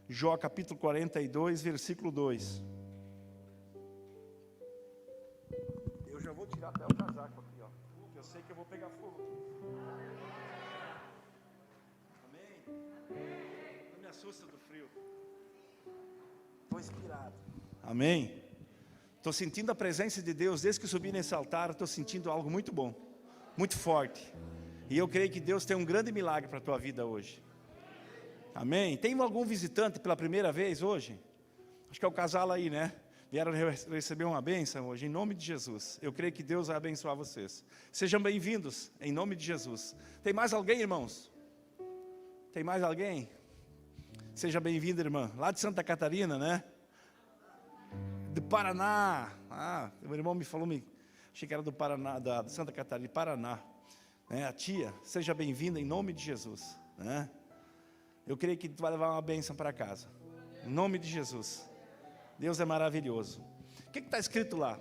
Jó capítulo 42, versículo 2. Eu já vou tirar até o casaco aqui, ó. Eu sei que eu vou pegar fogo aqui. Amém? Não me assusta do frio. Estou inspirado. Amém? Estou sentindo a presença de Deus. Desde que subi nesse altar, estou sentindo algo muito bom, muito forte. E eu creio que Deus tem um grande milagre para a tua vida hoje. Amém? Tem algum visitante pela primeira vez hoje? Acho que é o casal aí, né? Vieram receber uma bênção hoje, em nome de Jesus. Eu creio que Deus vai abençoar vocês. Sejam bem-vindos, em nome de Jesus. Tem mais alguém, irmãos? Tem mais alguém? Seja bem-vinda, irmã. Lá de Santa Catarina, né? Do Paraná. O irmão me falou, achei que era do Paraná, da Santa Catarina, de Paraná. A tia, seja bem-vinda em nome de Jesus. Né? Eu creio que tu vai levar uma bênção para casa. Em nome de Jesus. Deus é maravilhoso. O que está escrito lá?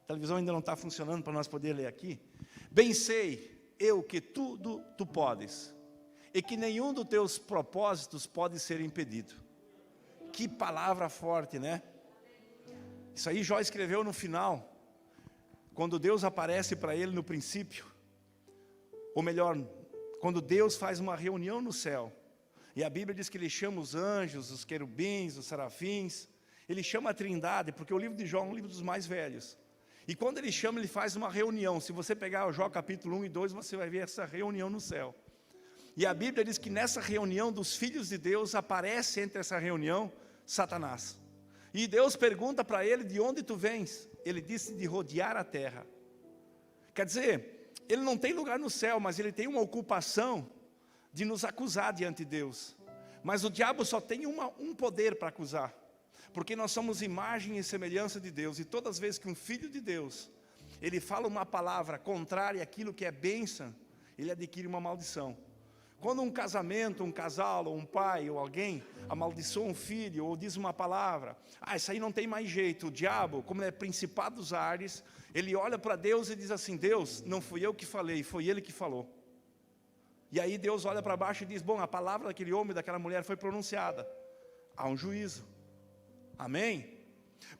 A televisão ainda não está funcionando para nós poder ler aqui. Bem sei eu que tudo tu podes, e que nenhum dos teus propósitos pode ser impedido. Que palavra forte, né? Isso aí Jó escreveu no final, quando Deus aparece para ele no princípio, ou melhor, quando Deus faz uma reunião no céu, e a Bíblia diz que Ele chama os anjos, os querubins, os serafins, Ele chama a Trindade, porque o livro de Jó é um livro dos mais velhos, e quando Ele chama, Ele faz uma reunião. Se você pegar o Jó capítulo 1 e 2, você vai ver essa reunião no céu, e a Bíblia diz que nessa reunião dos filhos de Deus, aparece entre essa reunião, Satanás, e Deus pergunta para ele, de onde tu vens? Ele disse, de rodear a terra. Quer dizer, ele não tem lugar no céu, mas ele tem uma ocupação de nos acusar diante de Deus. Mas o diabo só tem um poder para acusar, porque nós somos imagem e semelhança de Deus, e todas as vezes que um filho de Deus, ele fala uma palavra contrária àquilo que é bênção, ele adquire uma maldição. Quando um casamento, um casal, ou um pai, ou alguém amaldiçoa um filho, ou diz uma palavra, isso aí não tem mais jeito. O diabo, como ele é principado dos ares, ele olha para Deus e diz assim, Deus, não fui eu que falei, foi Ele que falou. E aí Deus olha para baixo e diz, bom, a palavra daquele homem, daquela mulher foi pronunciada. Há um juízo. Amém?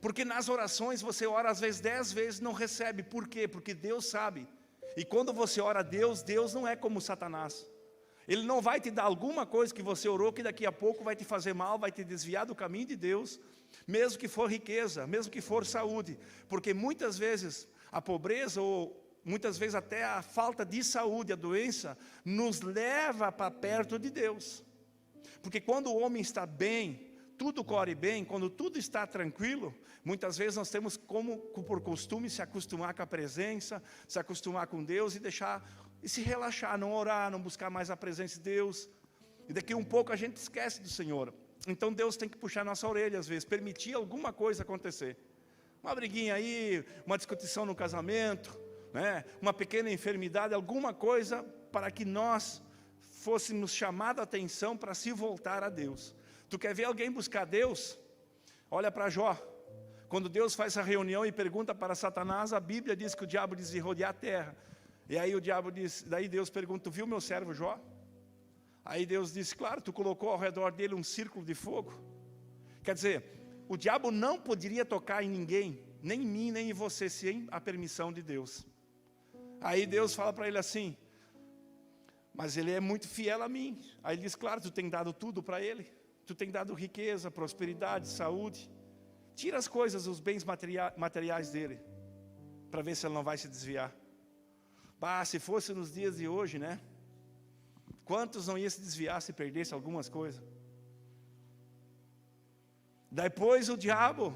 Porque nas orações você ora às vezes 10 vezes e não recebe. Por quê? Porque Deus sabe. E quando você ora a Deus, Deus não é como Satanás. Ele não vai te dar alguma coisa que você orou, que daqui a pouco vai te fazer mal, vai te desviar do caminho de Deus, mesmo que for riqueza, mesmo que for saúde, porque muitas vezes a pobreza, ou muitas vezes até a falta de saúde, a doença, nos leva para perto de Deus, porque quando o homem está bem, tudo corre bem, quando tudo está tranquilo, muitas vezes nós temos como, por costume, se acostumar com a presença, se acostumar com Deus e se relaxar, não orar, não buscar mais a presença de Deus, e daqui um pouco a gente esquece do Senhor. Então Deus tem que puxar nossa orelha às vezes, permitir alguma coisa acontecer, uma briguinha aí, uma discussão no casamento, né? Uma pequena enfermidade, alguma coisa para que nós fôssemos chamados a atenção para se voltar a Deus. Tu quer ver alguém buscar Deus? Olha para Jó. Quando Deus faz essa reunião e pergunta para Satanás, a Bíblia diz que o diabo diz de rodear a terra. E aí o diabo diz, daí Deus pergunta, tu viu meu servo Jó? Aí Deus diz, claro, tu colocou ao redor dele um círculo de fogo. Quer dizer, o diabo não poderia tocar em ninguém, nem em mim, nem em você, sem a permissão de Deus. Aí Deus fala para ele assim, mas ele é muito fiel a mim. Aí ele diz, claro, tu tem dado tudo para ele. Tu tem dado riqueza, prosperidade, saúde. Tira as coisas, os bens materiais dele, para ver se ele não vai se desviar. Se fosse nos dias de hoje, né? Quantos não iam se desviar se perdesse algumas coisas? Depois o diabo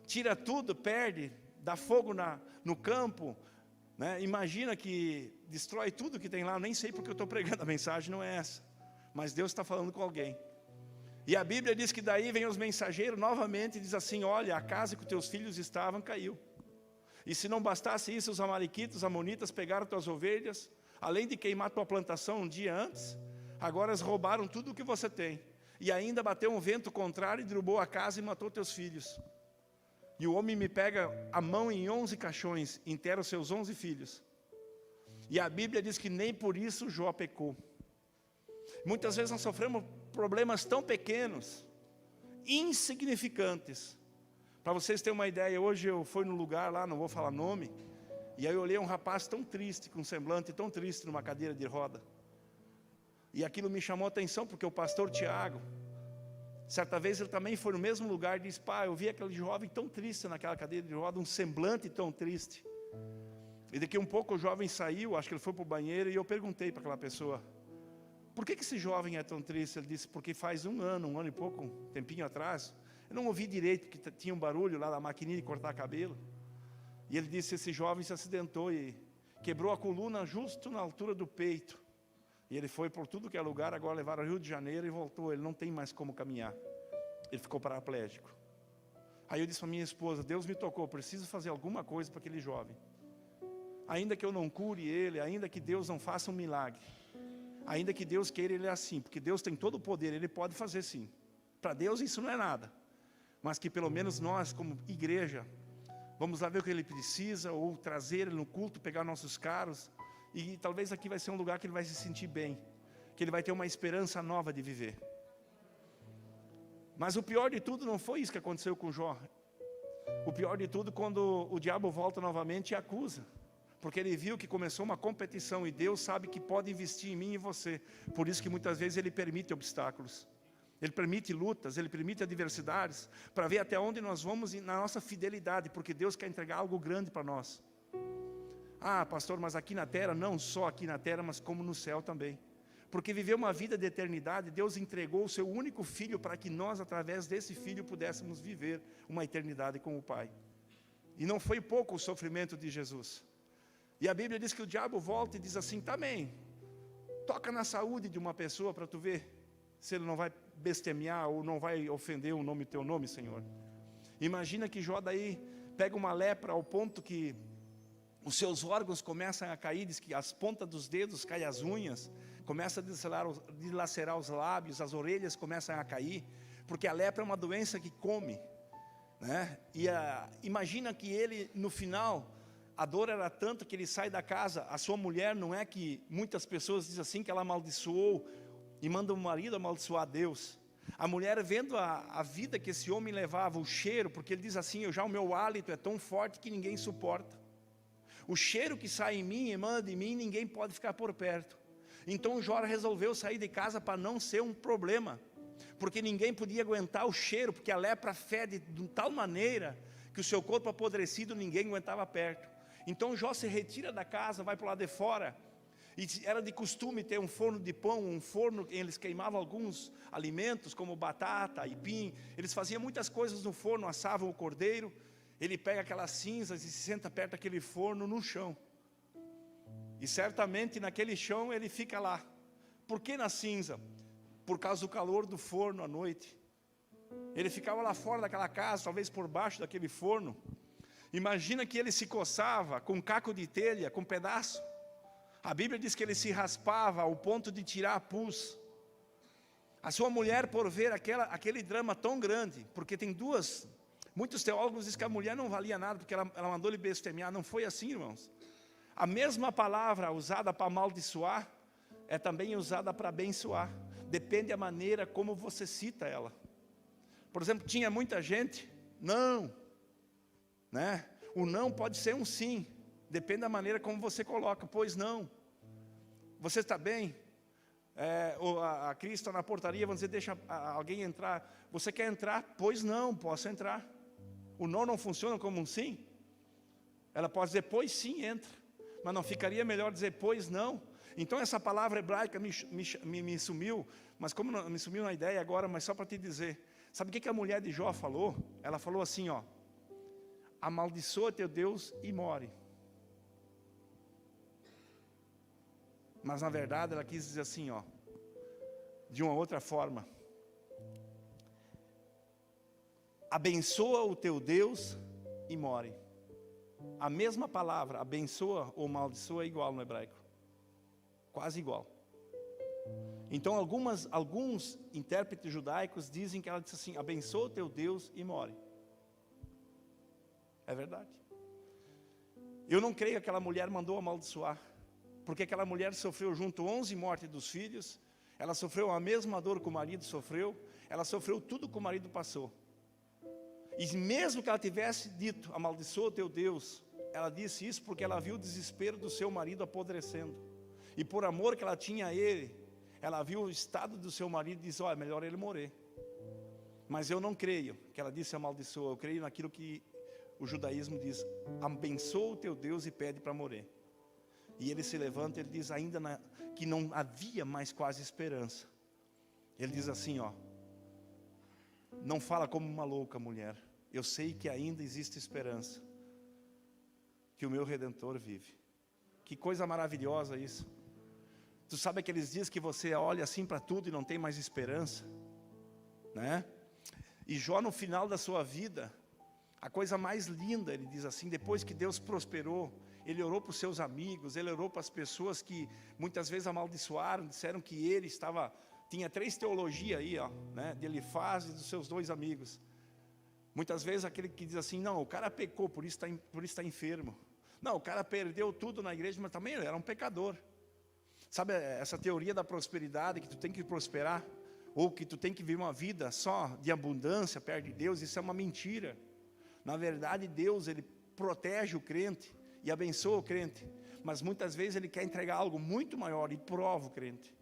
tira tudo, perde, dá fogo no campo, né? Imagina que destrói tudo que tem lá. Eu nem sei porque eu estou pregando, a mensagem não é essa, mas Deus está falando com alguém. E a Bíblia diz que daí vem os mensageiros novamente e diz assim, olha, a casa que os teus filhos estavam caiu. E se não bastasse isso, os amalequitas, os amonitas pegaram tuas ovelhas, além de queimar tua plantação um dia antes, agora eles roubaram tudo o que você tem. E ainda bateu um vento contrário e derrubou a casa e matou teus filhos. E o homem me pega a mão em 11 caixões, enterra os seus 11 filhos. E a Bíblia diz que nem por isso Jó pecou. Muitas vezes nós sofremos problemas tão pequenos, insignificantes. Para vocês terem uma ideia, hoje eu fui num lugar lá, não vou falar nome, e aí eu olhei um rapaz tão triste, com um semblante tão triste numa cadeira de roda. E aquilo me chamou a atenção, porque o pastor Tiago, certa vez ele também foi no mesmo lugar e disse: pai, eu vi aquele jovem tão triste naquela cadeira de roda, um semblante tão triste. E daqui um pouco o jovem saiu, acho que ele foi para o banheiro, e eu perguntei para aquela pessoa: por que esse jovem é tão triste? Ele disse: porque faz um ano e pouco, um tempinho atrás, eu não ouvi direito, porque tinha um barulho lá da maquininha de cortar cabelo. E ele disse: esse jovem se acidentou e quebrou a coluna justo na altura do peito. E ele foi por tudo que é lugar, agora levaram ao Rio de Janeiro e voltou. Ele não tem mais como caminhar. Ele ficou paraplégico. Aí eu disse para minha esposa: Deus me tocou, preciso fazer alguma coisa para aquele jovem. Ainda que eu não cure ele, ainda que Deus não faça um milagre, ainda que Deus queira ele assim, porque Deus tem todo o poder, Ele pode fazer sim. Para Deus isso não é nada. Mas que pelo menos nós, como igreja, vamos lá ver o que ele precisa, ou trazer ele no culto, pegar nossos carros, e talvez aqui vai ser um lugar que ele vai se sentir bem, que ele vai ter uma esperança nova de viver. Mas o pior de tudo não foi isso que aconteceu com Jó. O pior de tudo quando o diabo volta novamente e acusa, porque ele viu que começou uma competição, e Deus sabe que pode investir em mim e você. Por isso que muitas vezes Ele permite obstáculos, Ele permite lutas, Ele permite adversidades, para ver até onde nós vamos na nossa fidelidade, porque Deus quer entregar algo grande para nós. Ah, pastor, mas aqui na terra, não só aqui na terra, mas como no céu também. Porque viver uma vida de eternidade, Deus entregou o seu único filho para que nós, através desse filho, pudéssemos viver uma eternidade com o Pai. E não foi pouco o sofrimento de Jesus. E a Bíblia diz que o diabo volta e diz assim: também, toca na saúde de uma pessoa para tu ver se ele não vai blasfemar ou não vai ofender o nome, teu nome, Senhor. Imagina que Jó daí pega uma lepra ao ponto que os seus órgãos começam a cair, diz que as pontas dos dedos caem, as unhas, começa a dilacerar os lábios, as orelhas começam a cair, porque a lepra é uma doença que come, né? E imagina que ele, no final, a dor era tanta que ele sai da casa. A sua mulher, não é que muitas pessoas dizem assim, que ela amaldiçoou e manda o marido amaldiçoar a Deus. A mulher, vendo a vida que esse homem levava, o cheiro, porque ele diz assim: o meu hálito é tão forte que ninguém suporta. O cheiro que sai em mim, emana de mim, ninguém pode ficar por perto. Então Jó resolveu sair de casa para não ser um problema, porque ninguém podia aguentar o cheiro, porque a lepra fede de tal maneira que o seu corpo apodrecido ninguém aguentava perto. Então Jó se retira da casa, vai para o lado de fora, e era de costume ter um forno de pão, um forno que eles queimavam alguns alimentos, como batata, aipim, eles faziam muitas coisas no forno, assavam o cordeiro. Ele pega aquelas cinzas e se senta perto daquele forno no chão, e certamente naquele chão ele fica lá. Por que na cinza? Por causa do calor do forno à noite. Ele ficava lá fora daquela casa, talvez por baixo daquele forno. Imagina que ele se coçava com caco de telha, com pedaço. A Bíblia diz que ele se raspava ao ponto de tirar a pus. A sua mulher, por ver aquele drama tão grande, porque tem muitos teólogos dizem que a mulher não valia nada, porque ela mandou ele blasfemar. Não foi assim, irmãos. A mesma palavra usada para amaldiçoar é também usada para abençoar. Depende da maneira como você cita ela. Por exemplo, tinha muita gente, não, né? O não pode ser um sim, depende da maneira como você coloca. Pois não, você está bem? A Cris está na portaria, vamos dizer, deixa alguém entrar. Você quer entrar? Pois não, posso entrar. O não funciona como um sim. Ela pode dizer, pois sim, entra. Mas não ficaria melhor dizer, pois não? Então essa palavra hebraica me sumiu, mas como não, me sumiu na ideia agora, mas só para te dizer. Sabe o que a mulher de Jó falou? Ela falou assim, ó: amaldiçoa teu Deus e more. Mas na verdade ela quis dizer assim, ó, de uma outra forma: abençoa o teu Deus e more. A mesma palavra, abençoa ou amaldiçoa, é igual no hebraico, quase igual. Então alguns intérpretes judaicos dizem que ela disse assim: abençoa o teu Deus e more. É verdade. Eu não creio que aquela mulher mandou amaldiçoar, porque aquela mulher sofreu junto 11 mortes dos filhos. Ela sofreu a mesma dor que o marido sofreu. ela sofreu tudo que o marido passou. E mesmo que ela tivesse dito, amaldiçoa o teu Deus, ela disse isso porque ela viu o desespero do seu marido apodrecendo. E por amor que ela tinha a ele, ela viu o estado do seu marido e disse, é melhor ele morrer. Mas eu não creio que ela disse amaldiçoa, eu creio naquilo que o judaísmo diz, abençoa o teu Deus e pede para morrer. E ele se levanta, ele diz ainda que não havia mais quase esperança. Ele diz assim, não fala como uma louca mulher, eu sei que ainda existe esperança, que o meu Redentor vive. Que coisa maravilhosa isso. Tu sabe aqueles dias que você olha assim para tudo e não tem mais esperança, né? E Jó, no final da sua vida, a coisa mais linda, ele diz assim, depois que Deus prosperou, ele orou para os seus amigos, ele orou para as pessoas que muitas vezes amaldiçoaram, disseram que ele tinha 3 teologias aí, né, de Elifaz e dos seus 2 amigos. Muitas vezes aquele que diz assim, não, o cara pecou, por isso está enfermo. Não, o cara perdeu tudo na igreja, mas também ele era um pecador. Sabe essa teoria da prosperidade, que tu tem que prosperar, ou que tu tem que viver uma vida só de abundância perto de Deus, isso é uma mentira. Na verdade, Deus, ele protege o crente e abençoa o crente, mas muitas vezes ele quer entregar algo muito maior e prova o crente.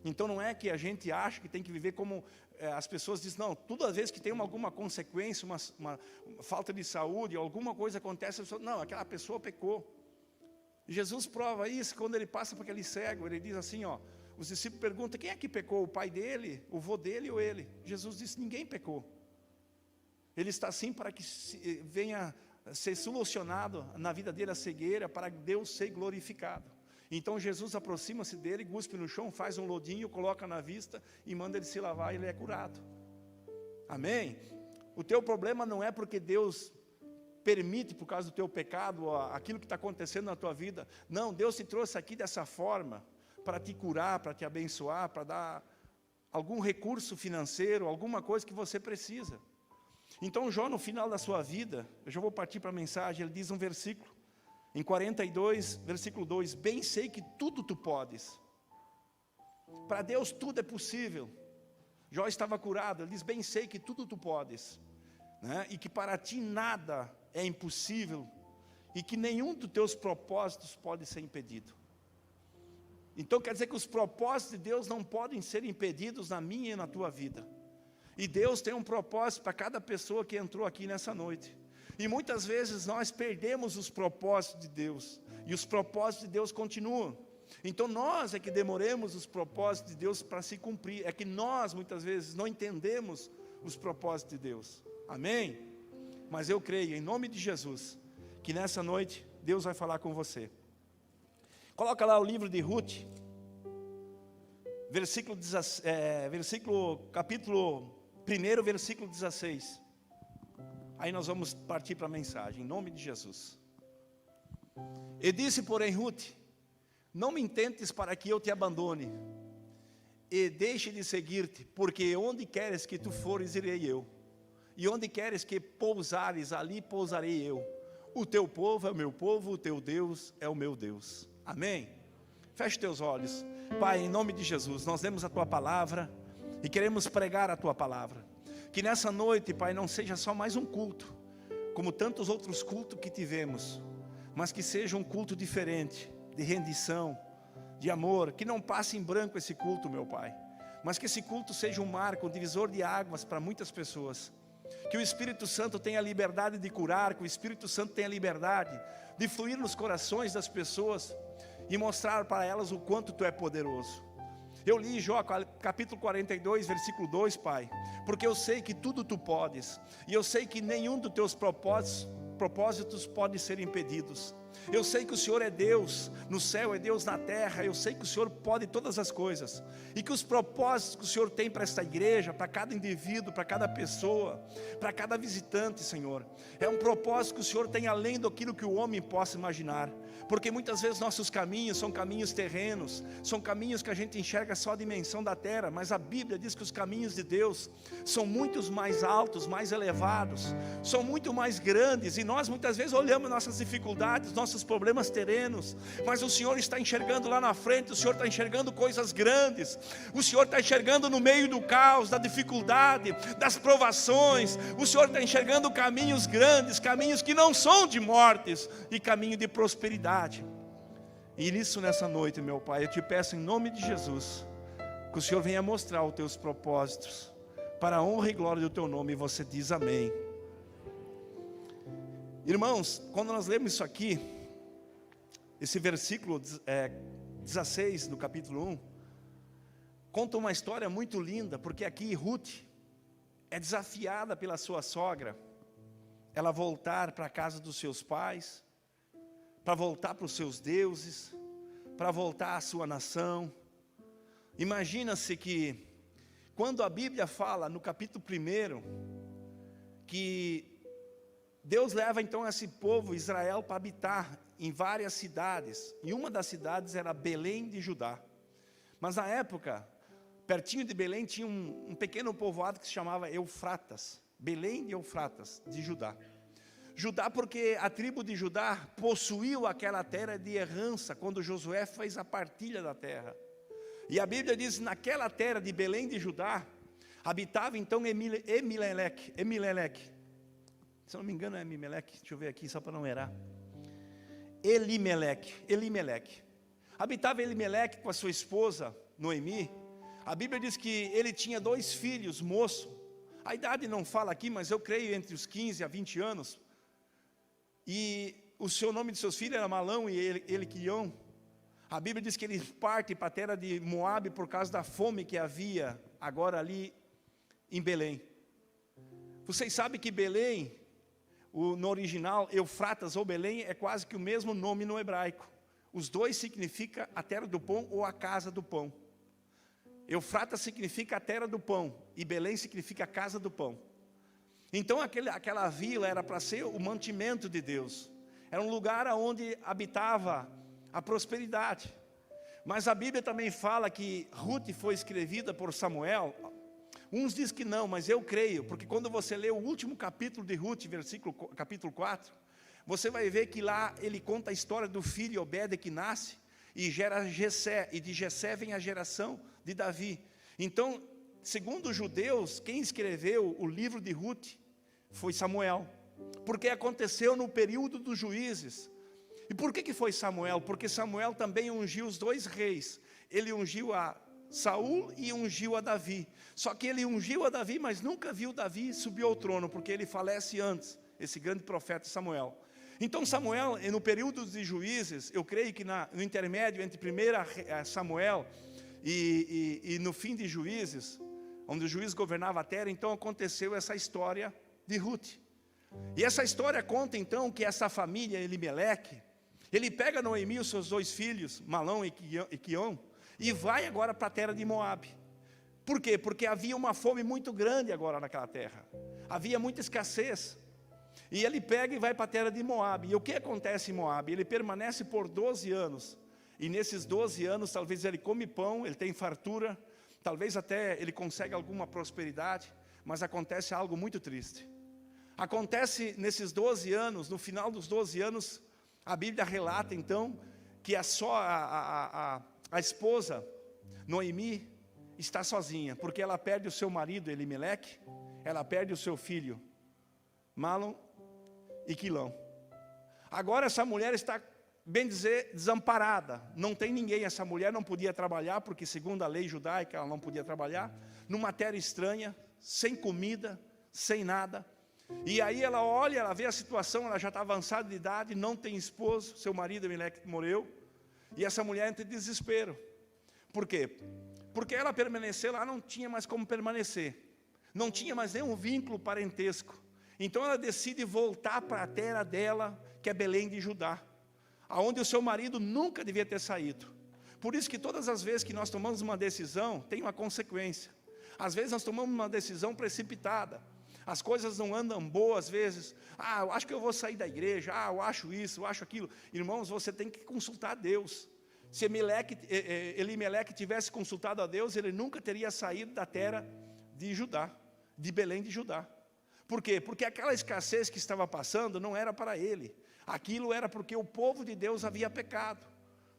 Então não é que a gente acha que tem que viver como as pessoas dizem, não, todas as vezes que tem alguma consequência, uma falta de saúde, alguma coisa acontece, não, aquela pessoa pecou. Jesus prova isso quando ele passa por aquele cego, ele diz assim, os discípulos perguntam, quem é que pecou, o pai dele, o vô dele ou ele? Jesus disse, ninguém pecou. Ele está assim para que venha ser solucionado na vida dele a cegueira, para Deus ser glorificado. Então Jesus aproxima-se dele, cuspe no chão, faz um lodinho, coloca na vista e manda ele se lavar e ele é curado. Amém? O teu problema não é porque Deus permite por causa do teu pecado, aquilo que está acontecendo na tua vida. Não, Deus te trouxe aqui dessa forma, para te curar, para te abençoar, para dar algum recurso financeiro, alguma coisa que você precisa. Então Jó, no final da sua vida, eu já vou partir para a mensagem, ele diz um versículo, em 42, versículo 2, bem sei que tudo tu podes. Para Deus tudo é possível. Jó estava curado, ele diz, bem sei que tudo tu podes, né? E que para ti nada é impossível, e que nenhum dos teus propósitos pode ser impedido. Então quer dizer que os propósitos de Deus não podem ser impedidos na minha e na tua vida. E Deus tem um propósito para cada pessoa que entrou aqui nessa noite. E muitas vezes nós perdemos os propósitos de Deus, e os propósitos de Deus continuam. Então nós é que demoramos os propósitos de Deus para se cumprir, é que nós muitas vezes não entendemos os propósitos de Deus. Amém? Mas eu creio, em nome de Jesus, que nessa noite Deus vai falar com você. Coloca lá o livro de Ruth, capítulo 1, versículo 16. Aí nós vamos partir para a mensagem, em nome de Jesus. E disse, porém, Ruth, não me intentes para que eu te abandone, e deixe de seguir-te, porque onde queres que tu fores, irei eu. E onde queres que pousares, ali pousarei eu. O teu povo é o meu povo, o teu Deus é o meu Deus. Amém? Feche teus olhos. Pai, em nome de Jesus, nós lemos a Tua palavra e queremos pregar a Tua palavra. Que nessa noite, Pai, não seja só mais um culto, como tantos outros cultos que tivemos, mas que seja um culto diferente, de rendição, de amor, que não passe em branco esse culto, meu Pai, mas que esse culto seja um marco, um divisor de águas para muitas pessoas. Que o Espírito Santo tenha liberdade de curar, que o Espírito Santo tenha liberdade de fluir nos corações das pessoas e mostrar para elas o quanto Tu é poderoso. Eu li Jó capítulo 42, versículo 2, Pai, porque eu sei que tudo Tu podes, e eu sei que nenhum dos Teus propósitos pode ser impedidos. Eu sei que o Senhor é Deus no céu, é Deus na terra. Eu sei que o Senhor pode todas as coisas, e que os propósitos que o Senhor tem para esta igreja, para cada indivíduo, para cada pessoa, para cada visitante, Senhor, é um propósito que o Senhor tem além daquilo que o homem possa imaginar. Porque muitas vezes nossos caminhos são caminhos terrenos, são caminhos que a gente enxerga só a dimensão da terra, mas a Bíblia diz que os caminhos de Deus são muito mais altos, mais elevados, são muito mais grandes, e nós muitas vezes olhamos nossas dificuldades, nossos problemas terrenos, mas o Senhor está enxergando lá na frente, o Senhor está enxergando coisas grandes, o Senhor está enxergando no meio do caos, da dificuldade, das provações, o Senhor está enxergando caminhos grandes, caminhos que não são de mortes, e caminho de prosperidade. E nisso, nessa noite, meu Pai, eu te peço em nome de Jesus, que o Senhor venha mostrar os teus propósitos, para a honra e glória do teu nome, e você diz amém. Irmãos, quando nós lemos isso aqui, esse versículo 16 do capítulo 1, conta uma história muito linda, porque aqui Ruth é desafiada pela sua sogra, ela voltar para a casa dos seus pais, para voltar para os seus deuses, para voltar à sua nação. Imagina-se que, quando a Bíblia fala no capítulo 1, que Deus leva então esse povo, Israel, para habitar em várias cidades, e uma das cidades era Belém de Judá. Mas na época, pertinho de Belém tinha um pequeno povoado que se chamava Eufratas, Belém de Eufratas, de Judá. Judá porque a tribo de Judá possuiu aquela terra de herança, quando Josué fez a partilha da terra. E a Bíblia diz, naquela terra de Belém de Judá, habitava então Emileleque. Se eu não me engano é Emimeleque, deixa eu ver aqui só para não errar. Elimeleque. Habitava Elimeleque com a sua esposa, Noemi. A Bíblia diz que ele tinha 2 filhos, moço. A idade não fala aqui, mas eu creio entre os 15 a 20 anos. E o seu nome de seus filhos era Malão e Eliquion. A Bíblia diz que eles partem para a terra de Moabe por causa da fome que havia agora ali em Belém. Vocês sabem que Belém, no original, Eufratas ou Belém, é quase que o mesmo nome no hebraico. Os dois significam a terra do pão ou a casa do pão. Eufratas significa a terra do pão e Belém significa a casa do pão. Então aquela vila era para ser o mantimento de Deus. Era um lugar onde habitava a prosperidade. Mas a Bíblia também fala que Ruth foi escrevida por Samuel. Uns dizem que não, mas eu creio, porque quando você lê o último capítulo de Ruth, capítulo 4, você vai ver que lá ele conta a história do filho Obed que nasce e gera Jessé, e de Jessé vem a geração de Davi. Então, segundo os judeus, quem escreveu o livro de Ruth foi Samuel, porque aconteceu no período dos juízes. E por que foi Samuel? Porque Samuel também ungiu os 2 reis, ele ungiu a Saul e ungiu a Davi. Só que ele ungiu a Davi, mas nunca viu Davi subir ao trono, porque ele falece antes, esse grande profeta Samuel. Então Samuel, no período de juízes, eu creio que no intermédio entre 1 Samuel e no fim de juízes, onde o juiz governava a terra, então aconteceu essa história de Ruth. E essa história conta então que essa família Elimeleque, ele pega Noemi e os seus 2 filhos, Malão e Quion, e vai agora para a terra de Moabe. Por quê? Porque havia uma fome muito grande agora naquela terra. Havia muita escassez. E ele pega e vai para a terra de Moabe. E o que acontece em Moabe? Ele permanece por 12 anos. E nesses 12 anos, talvez ele come pão, ele tem fartura, talvez até ele consegue alguma prosperidade, mas acontece algo muito triste. Acontece nesses 12 anos, no final dos 12 anos, a Bíblia relata então, que a esposa, Noemi, está sozinha, porque ela perde o seu marido, Elimeleque, ela perde o seu filho, Malom e Quilão. Agora essa mulher está, bem dizer, desamparada, não tem ninguém, essa mulher não podia trabalhar, porque segundo a lei judaica ela não podia trabalhar, numa terra estranha, sem comida, sem nada. E aí ela olha, ela vê a situação, ela já está avançada de idade, não tem esposo, seu marido Elimeleque morreu, e essa mulher entra em desespero. Por quê? Porque ela permanecer lá não tinha mais como permanecer, não tinha mais nenhum vínculo parentesco. Então ela decide voltar para a terra dela, que é Belém de Judá, aonde o seu marido nunca devia ter saído. Por isso que todas as vezes que nós tomamos uma decisão, tem uma consequência. Às vezes nós tomamos uma decisão precipitada, as coisas não andam boas às vezes. Eu acho que eu vou sair da igreja, eu acho isso, eu acho aquilo. Irmãos, você tem que consultar a Deus. Se Elimeleque tivesse consultado a Deus, ele nunca teria saído da terra de Judá, de Belém de Judá. Por quê? Porque aquela escassez que estava passando não era para ele. Aquilo era porque o povo de Deus havia pecado.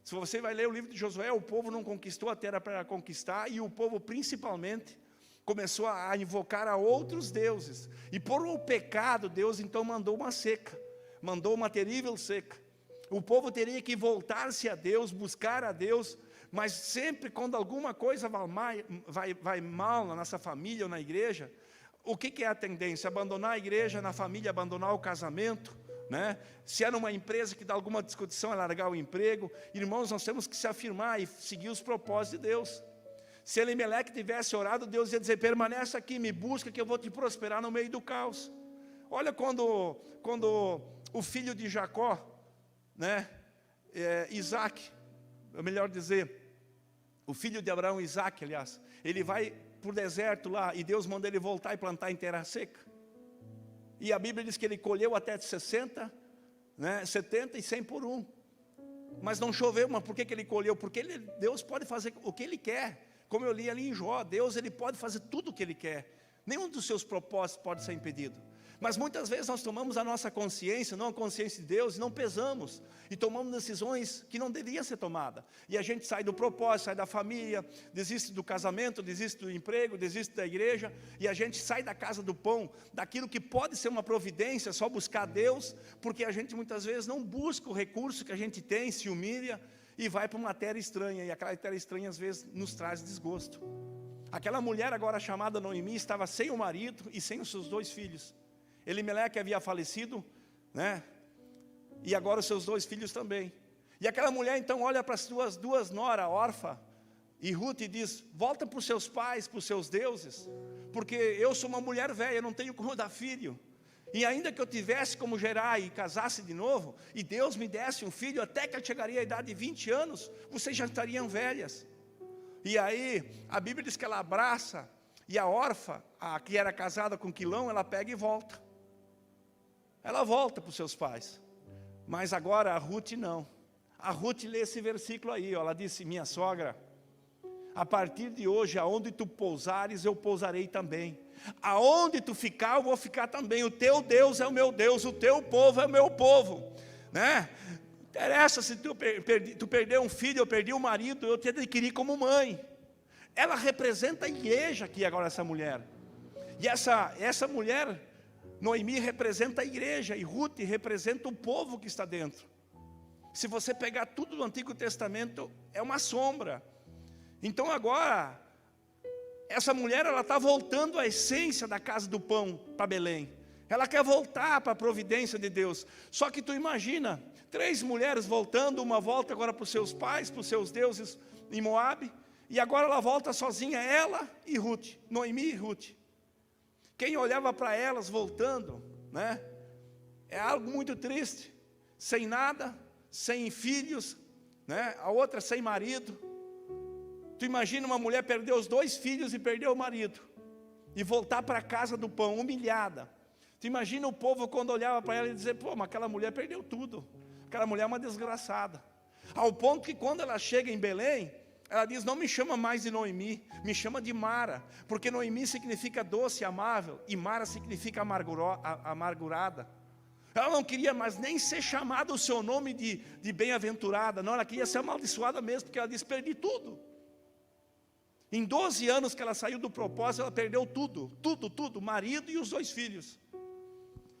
Se você vai ler o livro de Josué, o povo não conquistou a terra para conquistar, e o povo principalmente começou a invocar a outros deuses. E por o pecado, Deus então mandou uma seca, mandou uma terrível seca. O povo teria que voltar-se a Deus, buscar a Deus, mas sempre quando alguma coisa vai mal na nossa família ou na igreja, o que é a tendência? Abandonar a igreja, na família abandonar o casamento, né? Se é numa empresa que dá alguma discussão, é largar o emprego. Irmãos, nós temos que se afirmar e seguir os propósitos de Deus. Se Elimeleque tivesse orado, Deus ia dizer: permanece aqui, me busca que eu vou te prosperar no meio do caos. Olha quando o filho de Jacó, né, Isaac, é melhor dizer, o filho de Abraão, Isaac, aliás, ele vai para o deserto lá, e Deus manda ele voltar e plantar em terra seca. E a Bíblia diz que ele colheu até 60, né, 70 e 100 por um. Mas não choveu. Mas por que ele colheu? Porque Deus pode fazer o que Ele quer. Como eu li ali em Jó, Deus ele pode fazer tudo o que Ele quer. Nenhum dos seus propósitos pode ser impedido. Mas muitas vezes nós tomamos a nossa consciência, não a consciência de Deus, e não pesamos, e tomamos decisões que não deveriam ser tomadas. E a gente sai do propósito, sai da família, desiste do casamento, desiste do emprego, desiste da igreja, e a gente sai da casa do pão, daquilo que pode ser uma providência, só buscar Deus, porque a gente muitas vezes não busca o recurso que a gente tem, se humilha, e vai para uma terra estranha, e aquela terra estranha às vezes nos traz desgosto. Aquela mulher agora chamada Noemi estava sem o marido e sem os seus 2 filhos. Elimeleque havia falecido, né? E agora os seus 2 filhos também. E aquela mulher então olha para as suas 2 noras, Orfa e Ruth, e diz: volta para os seus pais, para os seus deuses, porque eu sou uma mulher velha, não tenho como dar filho. E ainda que eu tivesse como gerar e casasse de novo, e Deus me desse um filho, até que eu chegaria à idade de 20 anos, vocês já estariam velhas. E aí a Bíblia diz que ela abraça, e a Orfa, a que era casada com Quilão, ela pega e volta. Ela volta para os seus pais. Mas agora a Ruth não. A Ruth lê esse versículo aí, ó, ela disse: minha sogra, a partir de hoje, aonde tu pousares, eu pousarei também. Aonde tu ficar, eu vou ficar também. O teu Deus é o meu Deus, o teu povo é o meu povo, né? Não interessa se tu perdeu um filho, eu perdi um marido, eu te adquiri como mãe. Ela representa a igreja aqui agora, essa mulher. E essa mulher, Noemi, representa a igreja, e Ruth representa o povo que está dentro. Se você pegar tudo do Antigo Testamento, é uma sombra. Então agora, essa mulher, ela está voltando à essência da casa do pão para Belém. Ela quer voltar para a providência de Deus. Só que tu imagina, 3 mulheres voltando, uma volta agora para os seus pais, para os seus deuses em Moabe, e agora ela volta sozinha, ela e Ruth, Noemi e Ruth. Quem olhava para elas voltando, né, é algo muito triste. Sem nada, sem filhos, né, a outra sem marido. Tu imagina uma mulher perder os 2 filhos e perder o marido, e voltar para a casa do pão, humilhada. Tu imagina o povo quando olhava para ela e dizia: pô, mas aquela mulher perdeu tudo. Aquela mulher é uma desgraçada. Ao ponto que quando ela chega em Belém, ela diz: não me chama mais de Noemi, me chama de Mara, porque Noemi significa doce, amável, e Mara significa amargurada. Ela não queria mais nem ser chamada o seu nome de bem-aventurada, não, ela queria ser amaldiçoada mesmo, porque ela diz: perdi tudo. Em 12 anos que ela saiu do propósito, ela perdeu tudo, o marido e os 2 filhos,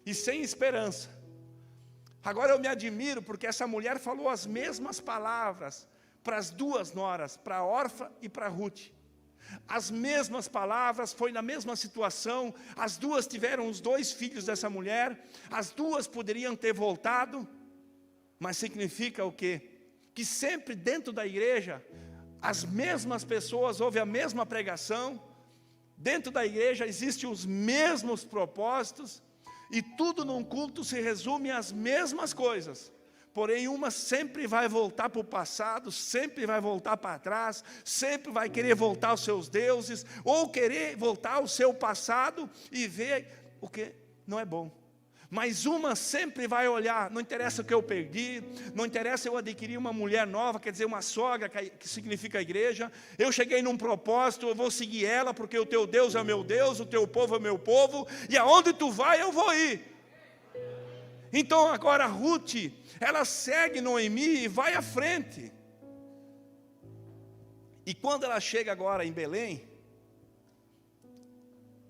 e sem esperança. Agora eu me admiro, porque essa mulher falou as mesmas palavras para as 2 noras, para Orfa e para Ruth. As mesmas palavras, foi na mesma situação, as 2 tiveram os 2 filhos dessa mulher, as 2 poderiam ter voltado, mas significa o quê? Que sempre dentro da igreja, as mesmas pessoas ouvem a mesma pregação, dentro da igreja existem os mesmos propósitos, e tudo num culto se resume às mesmas coisas. Porém, uma sempre vai voltar para o passado, sempre vai voltar para trás, sempre vai querer voltar aos seus deuses, ou querer voltar ao seu passado e ver o que não é bom. Mas uma sempre vai olhar, não interessa o que eu perdi, não interessa eu adquirir uma mulher nova, quer dizer, uma sogra, que significa a igreja. Eu cheguei num propósito, eu vou seguir ela, porque o teu Deus é o meu Deus, o teu povo é o meu povo, e aonde tu vai eu vou ir. Então agora Ruth, ela segue Noemi e vai à frente. E quando ela chega agora em Belém,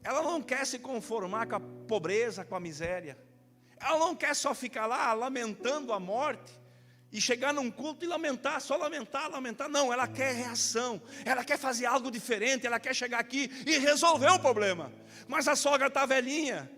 ela não quer se conformar com a pobreza, com a miséria. Ela não quer só ficar lá lamentando a morte e chegar num culto e lamentar, só lamentar, lamentar. Não, ela quer reação, ela quer fazer algo diferente, ela quer chegar aqui e resolver o problema. Mas a sogra está velhinha,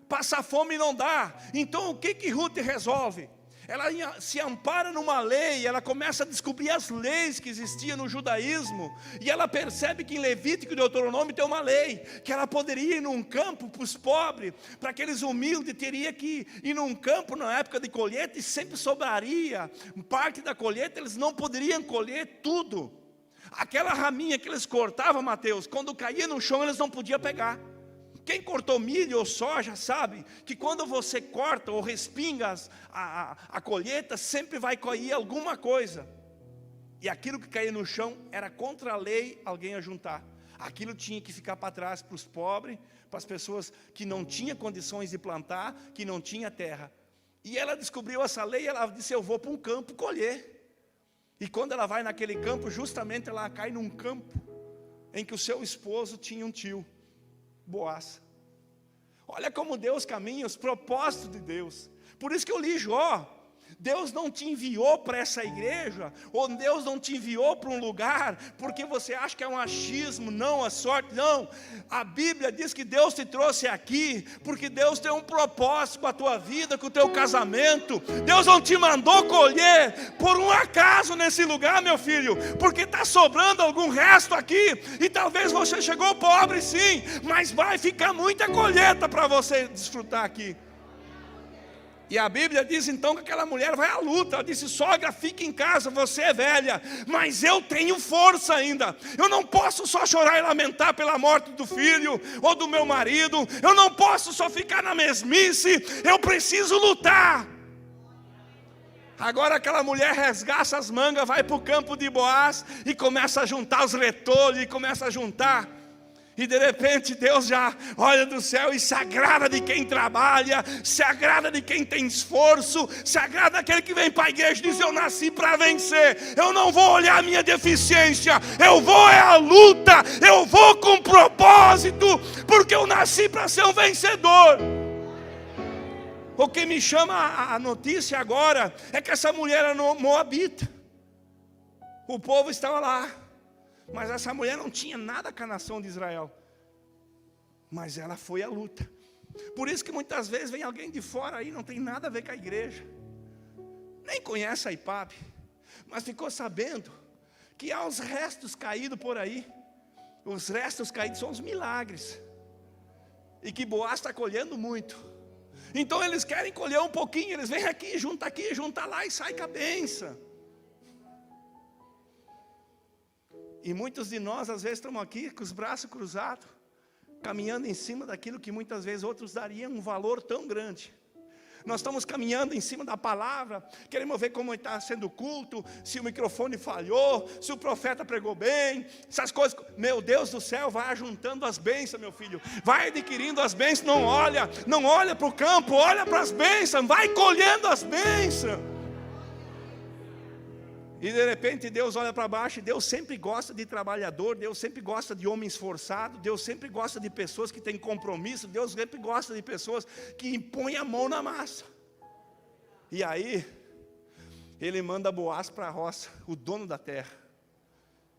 passar fome não dá. Então o que Ruth resolve? Ela se ampara numa lei, ela começa a descobrir as leis que existiam no judaísmo, e ela percebe que em Levítico e Deuteronômio tem uma lei, que ela poderia ir num campo para os pobres, para aqueles humildes, teria que ir num campo na época de colheita, e sempre sobraria parte da colheita, eles não poderiam colher tudo. Aquela raminha que eles cortavam, Mateus, quando caía no chão eles não podiam pegar. Quem cortou milho ou soja sabe que quando você corta ou respinga a colheita, sempre vai cair alguma coisa. E aquilo que caía no chão era contra a lei alguém ajuntar. Aquilo tinha que ficar para trás para os pobres, para as pessoas que não tinham condições de plantar, que não tinham terra. E ela descobriu essa lei e ela disse: eu vou para um campo colher. E quando ela vai naquele campo, justamente ela cai num campo em que o seu esposo tinha um tio, Boaz. Olha como Deus caminha, os propósitos de Deus. Por isso que eu li Jó. Deus não te enviou para essa igreja, ou Deus não te enviou para um lugar porque você acha que é um achismo, não, a sorte, não. A Bíblia diz que Deus te trouxe aqui porque Deus tem um propósito com a tua vida, com o teu casamento. Deus não te mandou colher por um acaso nesse lugar, meu filho, porque está sobrando algum resto aqui, e talvez você chegou pobre sim, mas vai ficar muita colheita para você desfrutar aqui. E a Bíblia diz então que aquela mulher vai à luta. Ela disse: sogra, fique em casa, você é velha, mas eu tenho força ainda. Eu não posso só chorar e lamentar pela morte do filho ou do meu marido. Eu não posso só ficar na mesmice. Eu preciso lutar. Agora aquela mulher resgaça as mangas, vai para o campo de Boaz e começa a juntar os retolhos, e começa a juntar. E de repente Deus já olha do céu e se agrada de quem trabalha, se agrada de quem tem esforço, se agrada daquele que vem para a igreja e diz: eu nasci para vencer, eu não vou olhar a minha deficiência, eu vou é a luta, eu vou com propósito, porque eu nasci para ser um vencedor. O que me chama a notícia agora é que essa mulher era moabita, o povo estava lá, mas essa mulher não tinha nada com a nação de Israel. Mas ela foi à luta. Por isso que muitas vezes vem alguém de fora aí, não tem nada a ver com a igreja, nem conhece a IPAB, mas ficou sabendo que há os restos caídos por aí. Os restos caídos são os milagres, e que Boaz está colhendo muito. Então eles querem colher um pouquinho, eles vêm aqui, junta lá e sai com a bênção. E muitos de nós às vezes estamos aqui com os braços cruzados, caminhando em cima daquilo que muitas vezes outros dariam um valor tão grande. Nós estamos caminhando em cima da palavra, queremos ver como está sendo o culto, se o microfone falhou, se o profeta pregou bem, essas coisas. Meu Deus do céu, vai ajuntando as bênçãos, meu filho, vai adquirindo as bênçãos, não olha para o campo, olha para as bênçãos, vai colhendo as bênçãos. E de repente Deus olha para baixo, e Deus sempre gosta de trabalhador, Deus sempre gosta de homem esforçado, Deus sempre gosta de pessoas que têm compromisso, Deus sempre gosta de pessoas que impõem a mão na massa. E aí, Ele manda Boaz para a roça, o dono da terra.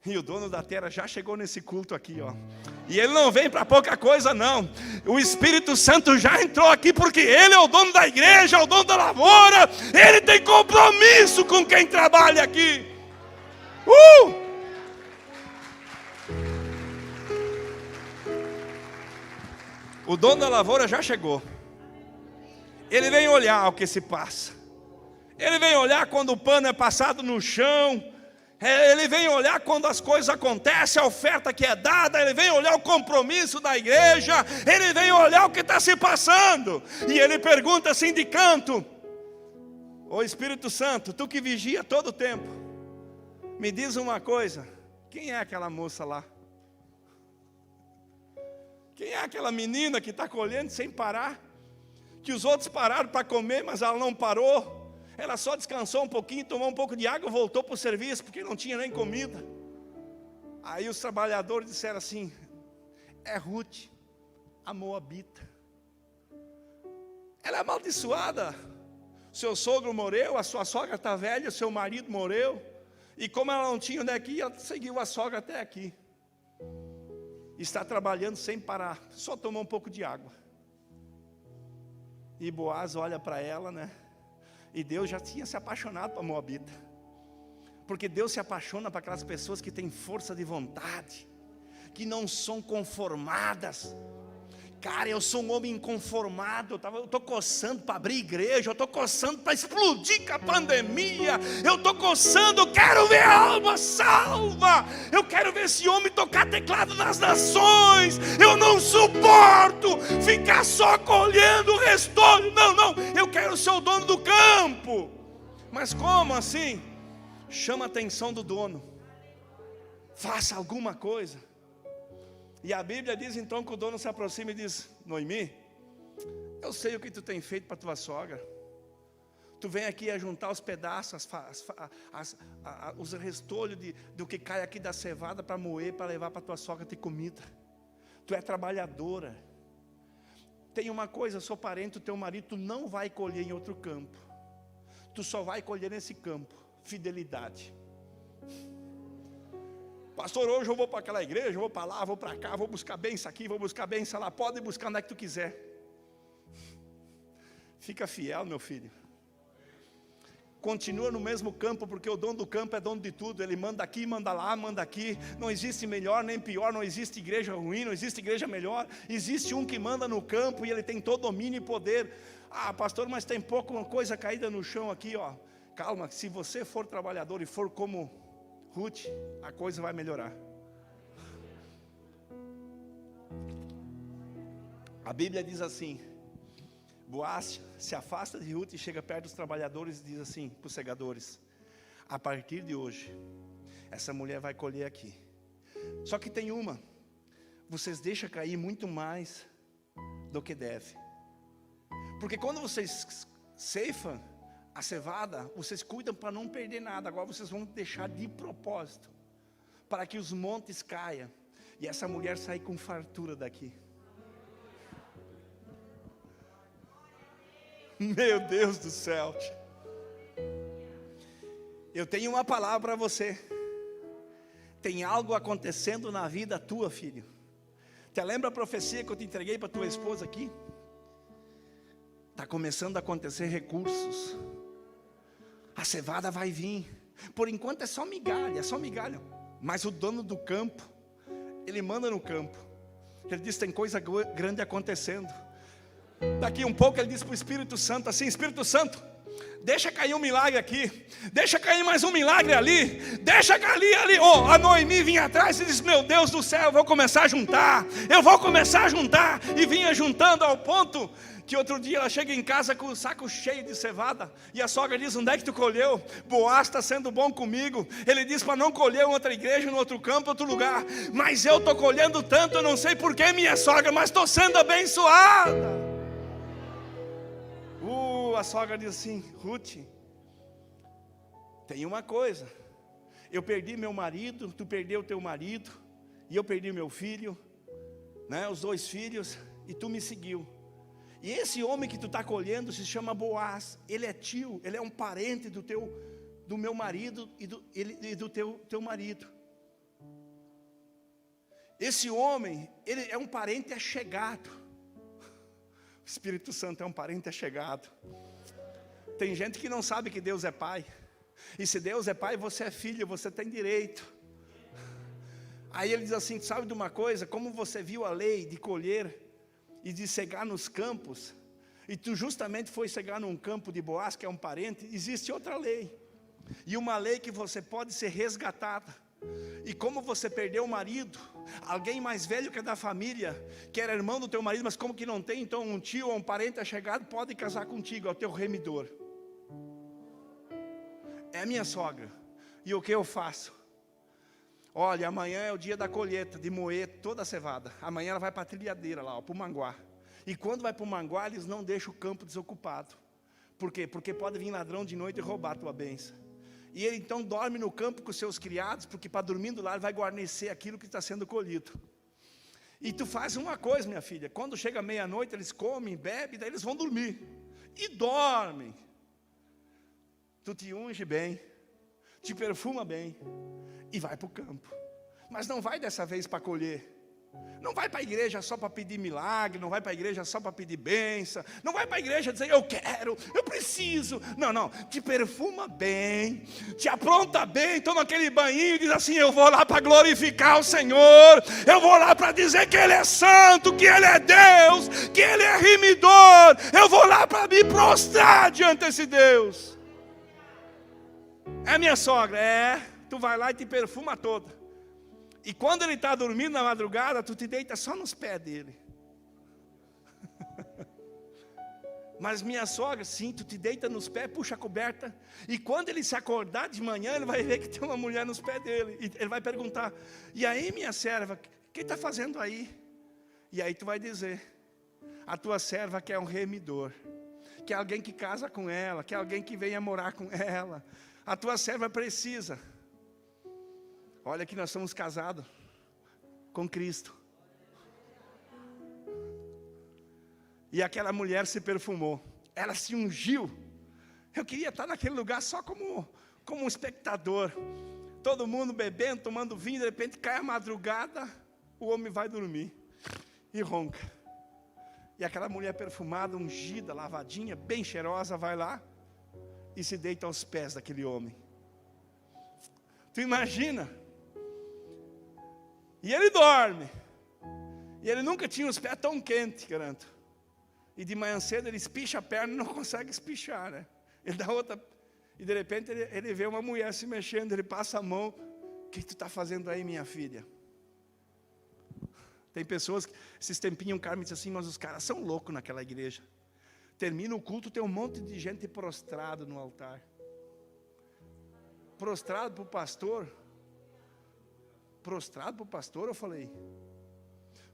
E o dono da terra já chegou nesse culto aqui, ó. E ele não vem para pouca coisa, não. O Espírito Santo já entrou aqui, porque Ele é o dono da igreja, é o dono da lavoura. Ele tem compromisso com quem trabalha aqui. O dono da lavoura já chegou. Ele vem olhar o que se passa. Ele vem olhar quando o pano é passado no chão. Ele vem olhar quando as coisas acontecem, a oferta que é dada. Ele vem olhar o compromisso da igreja. Ele vem olhar o que está se passando. E ele pergunta assim de canto: ô Espírito Santo, tu que vigia todo o tempo, me diz uma coisa, quem é aquela moça lá? Quem é aquela menina que está colhendo sem parar? que os outros pararam para comer, mas ela não parou. Ela só descansou um pouquinho, tomou um pouco de água, voltou para o serviço, porque não tinha nem comida. Aí os trabalhadores disseram assim: é Ruth, a moabita. Ela é amaldiçoada. Seu sogro morreu, a sua sogra está velha, seu marido morreu. E como ela não tinha onde é que ir, ela seguiu a sogra até aqui. Está trabalhando sem parar, só tomou um pouco de água. E Boaz olha para ela, né? E Deus já tinha se apaixonado para Moabita. Porque Deus se apaixona para aquelas pessoas que têm força de vontade, que não são conformadas. Cara, eu sou um homem inconformado, eu estou coçando para abrir igreja, eu estou coçando para explodir com a pandemia, eu estou coçando, eu quero ver a alma salva, eu quero ver esse homem tocar teclado nas nações, eu não suporto ficar só colhendo o restolho, não, eu quero ser o dono do campo. Mas como assim? Chama a atenção do dono, faça alguma coisa. E a Bíblia diz então que o dono se aproxima e diz: Noemi, eu sei o que tu tem feito para tua sogra. Tu vem aqui a juntar os pedaços, os restolhos do que cai aqui da cevada para moer, para levar para tua sogra ter comida. Tu é trabalhadora. Tem uma coisa, sou parente do teu marido, tu não vai colher em outro campo. Tu só vai colher nesse campo, fidelidade. Pastor, hoje eu vou para aquela igreja, eu vou para lá, vou para cá, vou buscar bênção aqui, vou buscar bênção lá. Pode buscar onde é que tu quiser. Fica fiel, meu filho. Continua no mesmo campo, porque o dono do campo é dono de tudo. Ele manda aqui, manda lá, manda aqui. Não existe melhor nem pior, não existe igreja ruim, não existe igreja melhor. Existe um que manda no campo e ele tem todo domínio e poder. Ah, pastor, mas tem pouca coisa caída no chão aqui, ó. Calma, se você for trabalhador e for como Ruth, a coisa vai melhorar. A Bíblia diz assim: Boaz se afasta de Ruth e chega perto dos trabalhadores e diz assim para os segadores: a partir de hoje, essa mulher vai colher aqui. Só que tem uma: vocês deixam cair muito mais do que deve. Porque quando vocês ceifam a cevada, vocês cuidam para não perder nada. Agora vocês vão deixar de propósito, para que os montes caiam e essa mulher saia com fartura daqui. Meu Deus do céu. Eu tenho uma palavra para você. Tem algo acontecendo na vida tua, filho. Te lembra a profecia que eu te entreguei para tua esposa aqui? Está começando a acontecer recursos. A cevada vai vir. Por enquanto é só migalha, Mas o dono do campo, ele manda no campo. Ele diz: tem coisa grande acontecendo. Daqui um pouco ele diz para o Espírito Santo assim: Espírito Santo, deixa cair um milagre aqui, deixa cair mais um milagre ali, deixa cair ali. Oh, a Noemi vinha atrás e disse: meu Deus do céu, eu vou começar a juntar. E vinha juntando ao ponto que outro dia ela chega em casa com o saco cheio de cevada. E a sogra diz: onde é que tu colheu? Boaz está sendo bom comigo. Ele diz para não colher em outra igreja, em outro campo, em outro lugar. Mas eu estou colhendo tanto, eu não sei porquê, minha sogra, mas estou sendo abençoada. A sogra diz assim: Ruth, tem uma coisa. Eu perdi meu marido, tu perdeu teu marido, e eu perdi meu filho, né, os 2 filhos, e tu me seguiu. E esse homem que tu está colhendo se chama Boaz. Ele é tio, ele é um parente do meu marido e do teu marido. Esse homem, ele é um parente achegado. O Espírito Santo é um parente achegado. Tem gente que não sabe que Deus é pai. E se Deus é pai, você é filho, você tem direito. Aí ele diz assim: sabe de uma coisa? Como você viu a lei de colher e de cegar nos campos, e tu justamente foi cegar num campo de Boaz, que é um parente, existe outra lei. E uma lei que você pode ser resgatada. E como você perdeu o marido, alguém mais velho que é da família, que era irmão do teu marido, mas como que não tem, então um tio ou um parente achegado pode casar contigo, é o teu remidor. É minha sogra. E o que eu faço? Olha, amanhã é o dia da colheita, de moer toda a cevada. Amanhã ela vai para a trilhadeira lá, para o Manguá. E quando vai para o mangual, eles não deixam o campo desocupado. Por quê? Porque pode vir ladrão de noite e roubar a tua bênção. E ele então dorme no campo com os seus criados, porque para dormindo lá ele vai guarnecer aquilo que está sendo colhido. E tu faz uma coisa, minha filha, quando chega meia-noite eles comem, bebem, daí eles vão dormir. E dormem. Tu te unge bem, te perfuma bem e vai para o campo. Mas não vai dessa vez para colher. Não vai para a igreja só para pedir milagre, não vai para a igreja só para pedir bênção, não vai para a igreja dizer eu quero, eu preciso. Não, te perfuma bem, te apronta bem, toma aquele banhinho e diz assim, eu vou lá para glorificar o Senhor, eu vou lá para dizer que Ele é santo, que Ele é Deus, que Ele é remidor, eu vou lá para me prostrar diante desse Deus. É minha sogra, tu vai lá e te perfuma toda. E quando ele está dormindo na madrugada, tu te deita só nos pés dele. Mas minha sogra, sim, tu te deita nos pés, puxa a coberta. E quando ele se acordar de manhã, ele vai ver que tem uma mulher nos pés dele. E ele vai perguntar, e aí minha serva, o que está fazendo aí? E aí tu vai dizer, a tua serva quer um remidor. Quer alguém que casa com ela, quer alguém que venha morar com ela. A tua serva precisa. Olha que nós somos casados com Cristo. E aquela mulher se perfumou. Ela se ungiu. Eu queria estar naquele lugar só como um espectador. Todo mundo bebendo, tomando vinho. De repente cai a madrugada. O homem vai dormir. E ronca. E aquela mulher perfumada, ungida, lavadinha, bem cheirosa, vai lá. E se deita aos pés daquele homem. Tu imagina? E ele dorme. E ele nunca tinha os pés tão quentes, garanto. E de manhã cedo ele espicha a perna e não consegue espichar, né? Ele dá outra. E de repente ele vê uma mulher se mexendo, ele passa a mão. O que tu está fazendo aí, minha filha? Tem pessoas que esses tempinhos o cara me diz assim, mas os caras são loucos naquela igreja. Termina o culto, tem um monte de gente prostrado no altar. Prostrado para o pastor. Prostrado para o pastor, eu falei.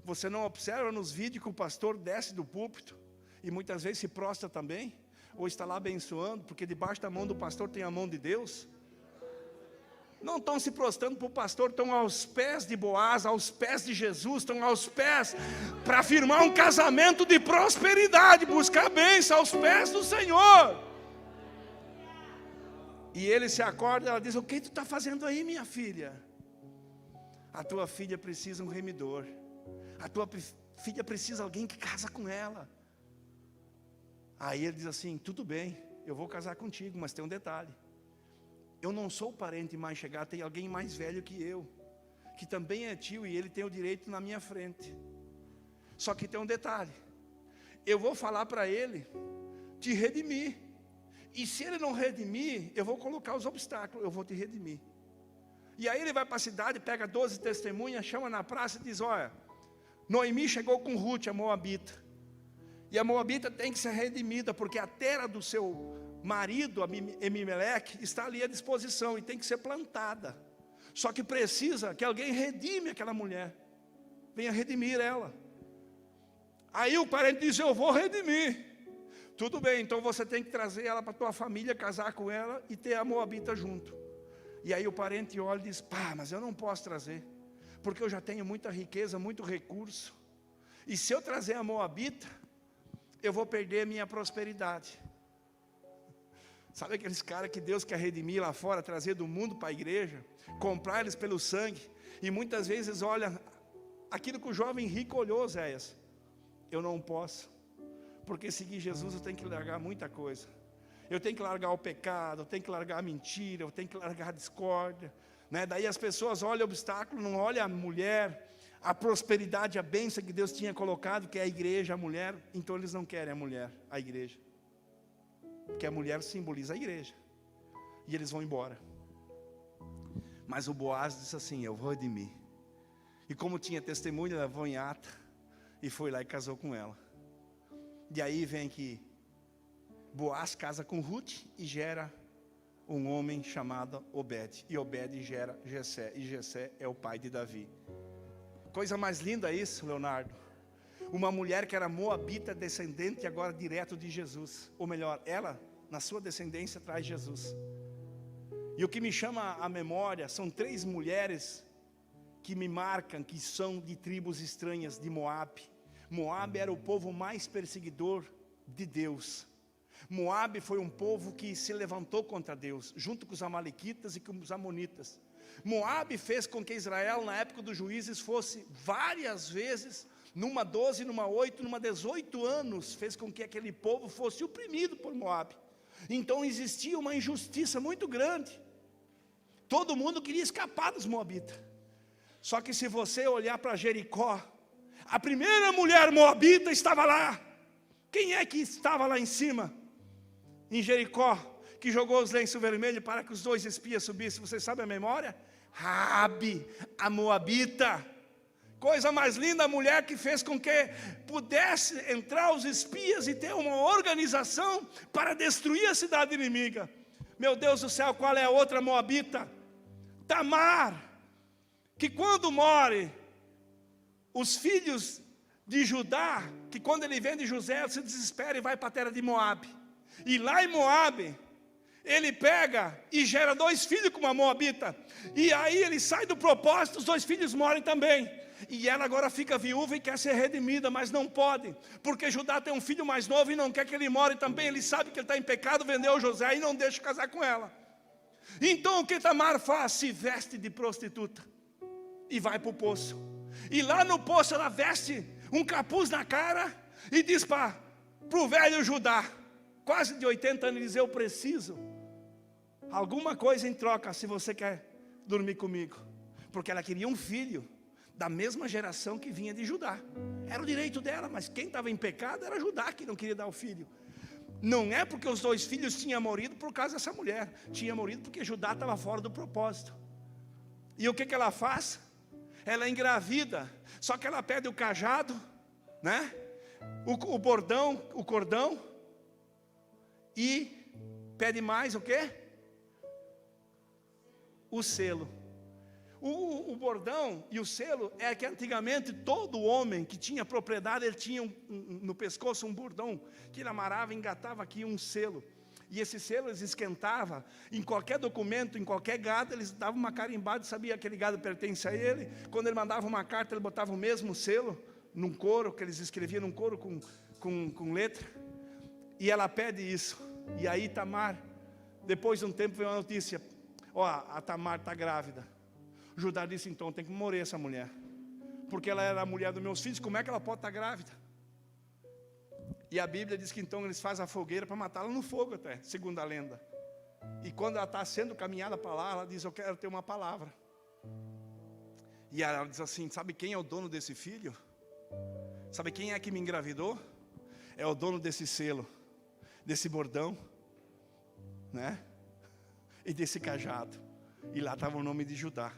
Você não observa nos vídeos que o pastor desce do púlpito e muitas vezes se prostra também? Ou está lá abençoando, porque debaixo da mão do pastor tem a mão de Deus? Não estão se prostrando para o pastor, estão aos pés de Boaz, aos pés de Jesus, estão aos pés para firmar um casamento de prosperidade, buscar bênção aos pés do Senhor. E ele se acorda, ela diz, o que tu está fazendo aí, minha filha? A tua filha precisa de um remidor. A tua filha precisa de alguém que casa com ela. Aí ele diz assim, tudo bem, eu vou casar contigo, mas tem um detalhe. Eu não sou o parente mais chegado, tem alguém mais velho que eu, que também é tio e ele tem o direito na minha frente. Só que tem um detalhe. Eu vou falar para ele te redimir. E se ele não redimir, eu vou colocar os obstáculos, eu vou te redimir. E aí ele vai para a cidade, pega 12 testemunhas, chama na praça e diz, olha, Noemi chegou com Ruth, a Moabita. E a Moabita tem que ser redimida, porque a terra do seu marido, Abimeleque, está ali à disposição e tem que ser plantada. Só que precisa que alguém redime aquela mulher. Venha redimir ela. Aí o parente diz, eu vou redimir. Tudo bem, então você tem que trazer ela para a tua família, casar com ela e ter a Moabita junto. E aí o parente olha e diz, pá, mas eu não posso trazer, porque eu já tenho muita riqueza, muito recurso. E se eu trazer a Moabita, eu vou perder a minha prosperidade. Sabe aqueles caras que Deus quer redimir lá fora, trazer do mundo para a igreja, comprar eles pelo sangue, e muitas vezes olha, aquilo que o jovem rico olhou, Zéias, eu não posso, porque seguir Jesus eu tenho que largar muita coisa. Eu tenho que largar o pecado, eu tenho que largar a mentira, eu tenho que largar a discórdia, né? Daí as pessoas olham o obstáculo, não olham a mulher, a prosperidade, a bênção que Deus tinha colocado, que é a igreja, a mulher, então eles não querem a mulher, a igreja. Porque a mulher simboliza a igreja. E eles vão embora. Mas o Boaz disse assim, eu vou redimir. E como tinha testemunha, levou em ata, e foi lá e casou com ela. E aí vem que Boaz casa com Ruth e gera um homem chamado Obed. E Obed gera Jessé. E Jessé é o pai de Davi. Coisa mais linda isso, Leonardo. Uma mulher que era moabita, descendente agora direto de Jesus. Ou melhor, ela, na sua descendência, traz Jesus. E o que me chama a memória são 3 mulheres que me marcam, que são de tribos estranhas de Moabe. Moabe era o povo mais perseguidor de Deus. Moabe foi um povo que se levantou contra Deus, junto com os amalequitas e com os amonitas. Moabe fez com que Israel, na época dos juízes, fosse várias vezes, numa 12, numa 8, numa 18 anos, fez com que aquele povo fosse oprimido por Moabe. Então existia uma injustiça muito grande. Todo mundo queria escapar dos moabitas. Só que se você olhar para Jericó, a primeira mulher moabita estava lá. Quem é que estava lá em cima? Em Jericó, que jogou os lenços vermelhos para que os 2 espias subissem. Vocês sabem a memória? Raabe, a moabita. Coisa mais linda, a mulher que fez com que pudesse entrar os espias e ter uma organização para destruir a cidade inimiga. Meu Deus do céu, qual é a outra moabita? Tamar, que quando morre os filhos de Judá, que quando ele vem de José, se desespera e vai para a terra de Moabe. E lá em Moabe, ele pega e gera 2 filhos com uma moabita. E aí ele sai do propósito, os 2 filhos morrem também. E ela agora fica viúva e quer ser redimida, mas não pode. Porque Judá tem um filho mais novo e não quer que ele more também. Ele sabe que ele está em pecado, vendeu José e não deixa casar com ela. Então o que Tamar faz? Se veste de prostituta e vai para o poço. E lá no poço ela veste um capuz na cara e diz para o velho Judá, quase de 80 anos, diz: eu preciso alguma coisa em troca se você quer dormir comigo. Porque ela queria um filho da mesma geração que vinha de Judá. Era o direito dela, mas quem estava em pecado era Judá, que não queria dar o filho. Não é porque os 2 filhos tinham morrido por causa dessa mulher. Tinha morrido porque Judá estava fora do propósito. E o que ela faz? Ela engravida. Só que ela pede o cajado, né? O bordão, o cordão. E pede mais o quê? O selo. O bordão e o selo é que antigamente todo homem que tinha propriedade, ele tinha no pescoço um bordão, que ele amarrava e engatava aqui um selo. E esse selo eles esquentavam, em qualquer documento, em qualquer gado, eles davam uma carimbada e sabia que aquele gado pertence a ele. Quando ele mandava uma carta, ele botava o mesmo selo, num couro, que eles escreviam num couro com letra. E ela pede isso. E aí Tamar, depois de um tempo, veio uma notícia: ó, a Tamar está grávida. Judá disse: então tem que morrer essa mulher, porque ela era a mulher dos meus filhos, como é que ela pode estar grávida? E a Bíblia diz que então eles fazem a fogueira para matá-la no fogo até, segundo a lenda. E quando ela está sendo caminhada para lá, ela diz: eu quero ter uma palavra. E ela diz assim: sabe quem é o dono desse filho? Sabe quem é que me engravidou? É o dono desse selo, desse bordão, né? E desse cajado. E lá estava o nome de Judá.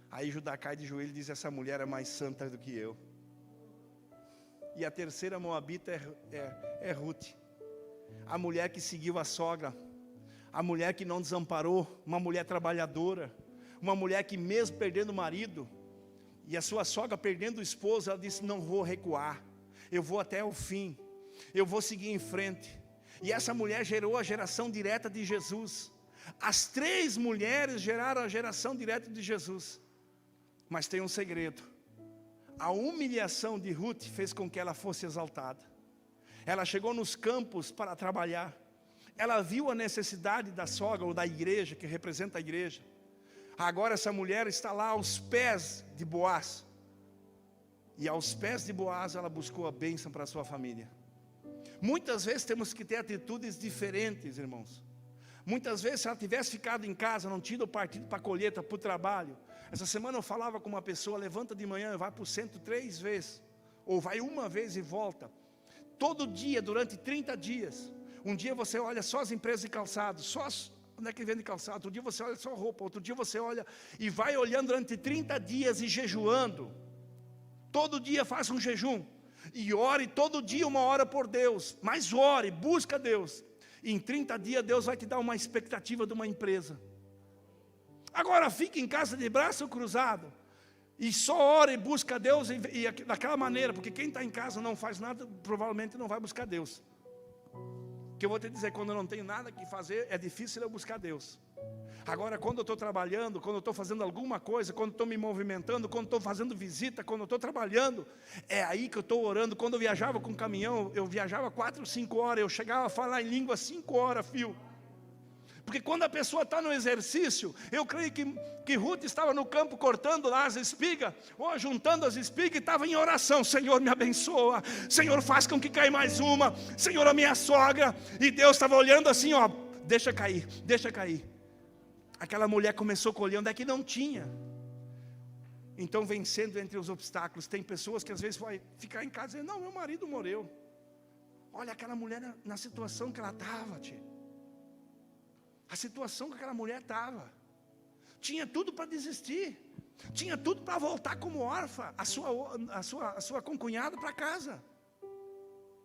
Aí Judá cai de joelho e diz: essa mulher é mais santa do que eu. E a terceira moabita é Ruth, a mulher que seguiu a sogra, a mulher que não desamparou, uma mulher trabalhadora, uma mulher que mesmo perdendo o marido, e a sua sogra perdendo o esposo, ela disse: não vou recuar, eu vou até o fim, eu vou seguir em frente. E essa mulher gerou a geração direta de Jesus. As 3 mulheres geraram a geração direta de Jesus. Mas tem um segredo: a humilhação de Ruth fez com que ela fosse exaltada. Ela chegou nos campos para trabalhar. Ela viu a necessidade da sogra ou da igreja, que representa a igreja. Agora essa mulher está lá aos pés de Boaz. E aos pés de Boaz ela buscou a bênção para a sua família. Muitas vezes temos que ter atitudes diferentes, irmãos. Muitas vezes, se ela tivesse ficado em casa, não tido partido para a colheita, para o trabalho. Essa semana eu falava com uma pessoa: levanta de manhã e vai para o centro 3 vezes. Ou vai uma vez e volta. Todo dia, durante 30 dias. Um dia você olha só as empresas de calçado, só onde é que vende calçado. Outro dia você olha só roupa. Outro dia você olha e vai olhando durante 30 dias e jejuando. Todo dia faça um jejum. E ore todo dia 1 hora por Deus. Mas ore, busca Deus. E em 30 dias Deus vai te dar uma expectativa de uma empresa. Agora fique em casa de braço cruzado. E só ora e busca Deus daquela maneira, porque quem está em casa não faz nada, provavelmente não vai buscar Deus. Que eu vou te dizer, quando eu não tenho nada que fazer, é difícil eu buscar Deus. Agora, quando eu estou trabalhando, quando eu estou fazendo alguma coisa, quando eu estou me movimentando, quando eu estou fazendo visita, quando eu estou trabalhando, é aí que eu estou orando. Quando eu viajava com caminhão, eu viajava 4 ou 5 horas, eu chegava a falar em língua 5 horas, fio. Porque quando a pessoa está no exercício, eu creio que Ruth estava no campo cortando lá as espigas, ou juntando as espigas, e estava em oração. Senhor, me abençoa, Senhor, faz com que caia mais uma, Senhor, a minha sogra. E Deus estava olhando assim, ó, deixa cair, deixa cair. Aquela mulher começou a colher onde é que não tinha. Então, vencendo entre os obstáculos. Tem pessoas que às vezes vai ficar em casa e dizer, não, meu marido morreu. Olha aquela mulher na situação que ela estava, tia. A situação que aquela mulher estava. Tinha tudo para desistir. Tinha tudo para voltar como órfã, a sua concunhada para casa.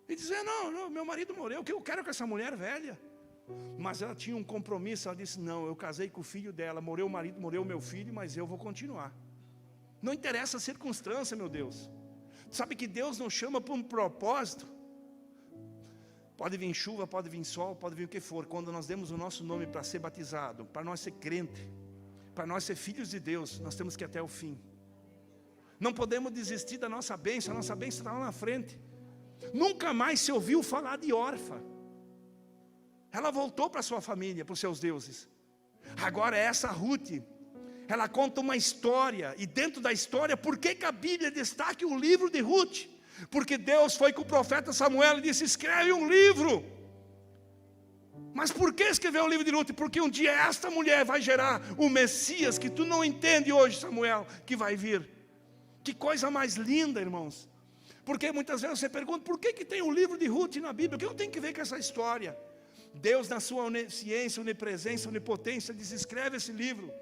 E dizer, não, meu marido morreu, o que eu quero com essa mulher velha? Mas ela tinha um compromisso, ela disse, não, eu casei com o filho dela, morreu o marido, morreu o meu filho, mas eu vou continuar. Não interessa a circunstância, meu Deus. Sabe que Deus nos chama para um propósito. Pode vir chuva, pode vir sol, pode vir o que for. Quando nós demos o nosso nome para ser batizado, para nós ser crente, para nós ser filhos de Deus, nós temos que ir até o fim. Não podemos desistir da nossa bênção, a nossa bênção está lá na frente. Nunca mais se ouviu falar de órfã. Ela voltou para sua família, para os seus deuses. Agora essa Ruth, ela conta uma história, e dentro da história, por que a Bíblia destaca o livro de Ruth? Porque Deus foi com o profeta Samuel e disse, escreve um livro. Mas por que escrever um livro de Ruth? Porque um dia esta mulher vai gerar o Messias, que tu não entende hoje, Samuel, que vai vir. Que coisa mais linda, irmãos. Porque muitas vezes você pergunta, por que tem um livro de Ruth na Bíblia? O que eu tenho que ver com essa história? Deus, na sua onisciência, onipresença, onipotência, diz, escreve esse livro.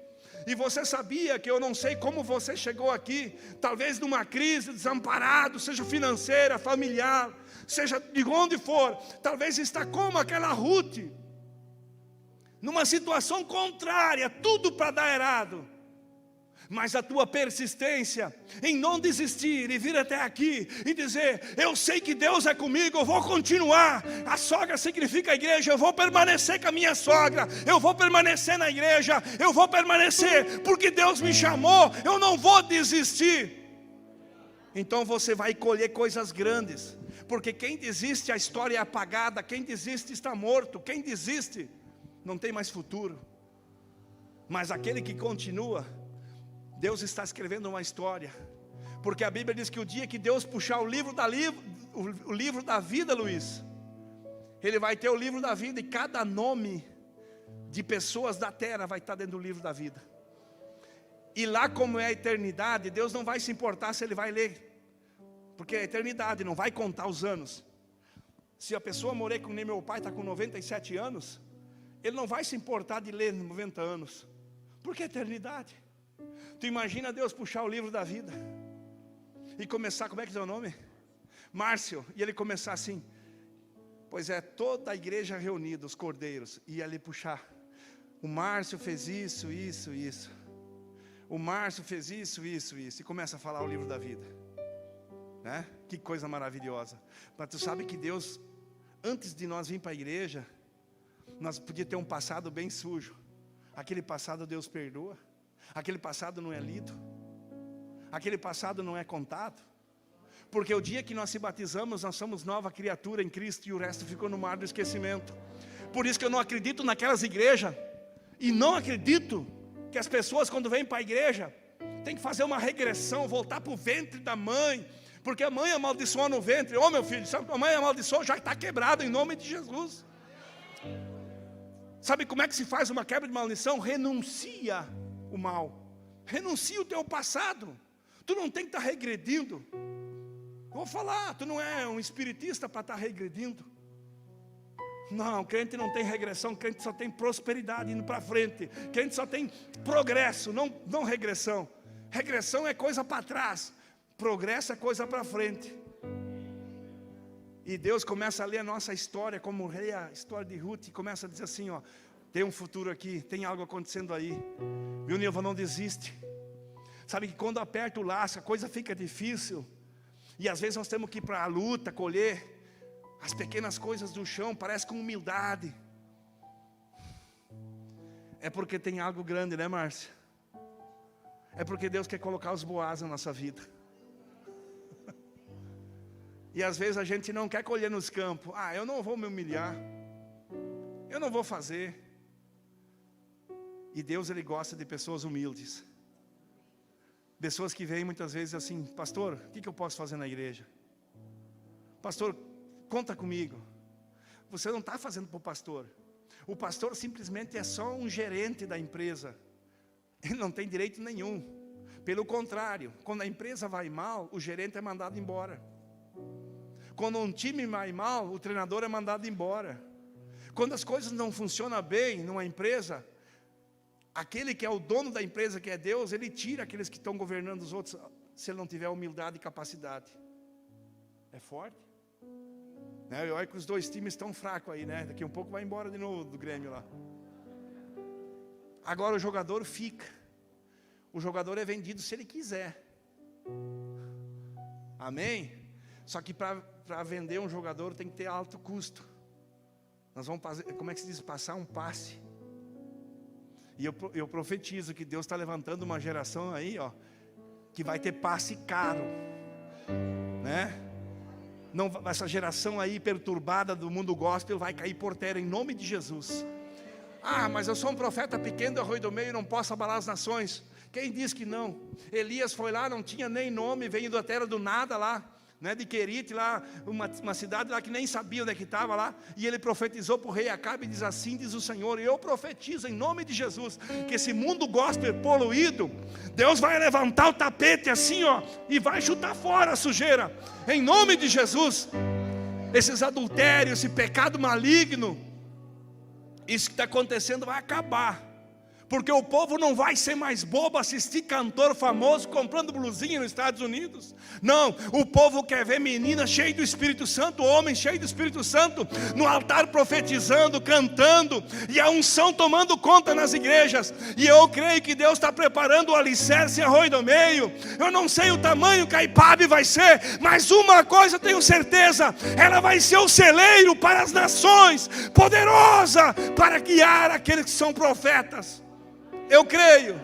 E você sabia que eu não sei como você chegou aqui, talvez numa crise, desamparado, seja financeira, familiar, seja de onde for, talvez está como aquela Ruth, numa situação contrária, tudo para dar errado. Mas a tua persistência em não desistir e vir até aqui e dizer, eu sei que Deus é comigo, eu vou continuar. A sogra significa a igreja, eu vou permanecer com a minha sogra, eu vou permanecer na igreja, eu vou permanecer, porque Deus me chamou, eu não vou desistir. Então você vai colher coisas grandes, porque quem desiste, a história é apagada, quem desiste está morto, quem desiste não tem mais futuro. Mas aquele que continua, Deus está escrevendo uma história, porque a Bíblia diz que o dia que Deus puxar o livro da vida, Luiz, Ele vai ter o livro da vida, e cada nome de pessoas da terra vai estar dentro do livro da vida. E lá, como é a eternidade, Deus não vai se importar se Ele vai ler, porque é a eternidade, não vai contar os anos. Se a pessoa morrer, como nem meu pai está com 97 anos, ele não vai se importar de ler 90 anos, porque é eternidade. Tu imagina Deus puxar o livro da vida e começar, como é que é o nome? Márcio, e ele começar assim, pois é, toda a igreja reunida, os cordeiros, e ali puxar, o Márcio fez isso, o Márcio fez isso, e começa a falar o livro da vida, né? Que coisa maravilhosa. Mas tu sabe que Deus, antes de nós vir para a igreja, nós podíamos ter um passado bem sujo. Aquele passado Deus perdoa. Aquele passado não é lido, aquele passado não é contado, porque o dia que nós se batizamos, nós somos nova criatura em Cristo, e o resto ficou no mar do esquecimento. Por isso que eu não acredito naquelas igrejas, e não acredito que as pessoas, quando vêm para a igreja, tem que fazer uma regressão, voltar para o ventre da mãe, porque a mãe amaldiçoou no ventre. Ô meu filho, sabe que a mãe amaldiçoou, já está quebrado em nome de Jesus. Sabe como é que se faz uma quebra de maldição? Renuncia o mal, renuncia o teu passado. Tu não tem que estar regredindo. Eu vou falar, tu não é um espiritista para estar regredindo. Não, crente não tem regressão, crente só tem prosperidade indo para frente, crente só tem progresso, não regressão. Regressão é coisa para trás, progresso é coisa para frente. E Deus começa a ler a nossa história, como lê a história de Ruth, e começa a dizer assim, ó, tem um futuro aqui, tem algo acontecendo aí. Viu, Nilva, não desiste. Sabe que quando aperta o laço, a coisa fica difícil. E às vezes nós temos que ir para a luta, colher as pequenas coisas do chão, parece com humildade. É porque tem algo grande, né, Márcia? É porque Deus quer colocar os Boaz na nossa vida. E às vezes a gente não quer colher nos campos. Eu não vou me humilhar. Eu não vou fazer. E Deus, Ele gosta de pessoas humildes. Pessoas que vêm muitas vezes assim: pastor, o que eu posso fazer na igreja? Pastor, conta comigo. Você não está fazendo para o pastor. O pastor simplesmente é só um gerente da empresa. Ele não tem direito nenhum. Pelo contrário, quando a empresa vai mal, o gerente é mandado embora. Quando um time vai mal, o treinador é mandado embora. Quando as coisas não funcionam bem numa empresa, aquele que é o dono da empresa, que é Deus, Ele tira aqueles que estão governando os outros, se ele não tiver humildade e capacidade. É forte? E olha que os dois times estão fracos aí, né? Daqui a um pouco vai embora de novo do Grêmio lá. Agora o jogador fica. O jogador é vendido se ele quiser. Amém? Só que para vender um jogador tem que ter alto custo. Nós vamos fazer, como é que se diz? Passar um passe. E eu profetizo que Deus está levantando uma geração aí, que vai ter passe caro, né? Não, essa geração aí perturbada do mundo gospel vai cair por terra em nome de Jesus. Mas eu sou um profeta pequeno do Arroio do Meio e não posso abalar as nações. Quem diz que não? Elias foi lá, não tinha nem nome, veio da terra do nada lá, né, de Querite, lá, uma cidade lá que nem sabia onde é que estava lá, e ele profetizou para o rei Acabe e diz: assim diz o Senhor, e eu profetizo em nome de Jesus, que esse mundo gospel poluído, Deus vai levantar o tapete assim, e vai chutar fora a sujeira, em nome de Jesus. Esses adultérios, esse pecado maligno, isso que está acontecendo vai acabar. Porque o povo não vai ser mais bobo assistir cantor famoso comprando blusinha nos Estados Unidos. Não, o povo quer ver meninas cheias do Espírito Santo, homens cheios do Espírito Santo, no altar profetizando, cantando, e a unção tomando conta nas igrejas. E eu creio que Deus está preparando o alicerce em Arroio do Meio. Eu não sei o tamanho que a IPAB vai ser, mas uma coisa eu tenho certeza: ela vai ser o celeiro para as nações, poderosa para guiar aqueles que são profetas. Eu creio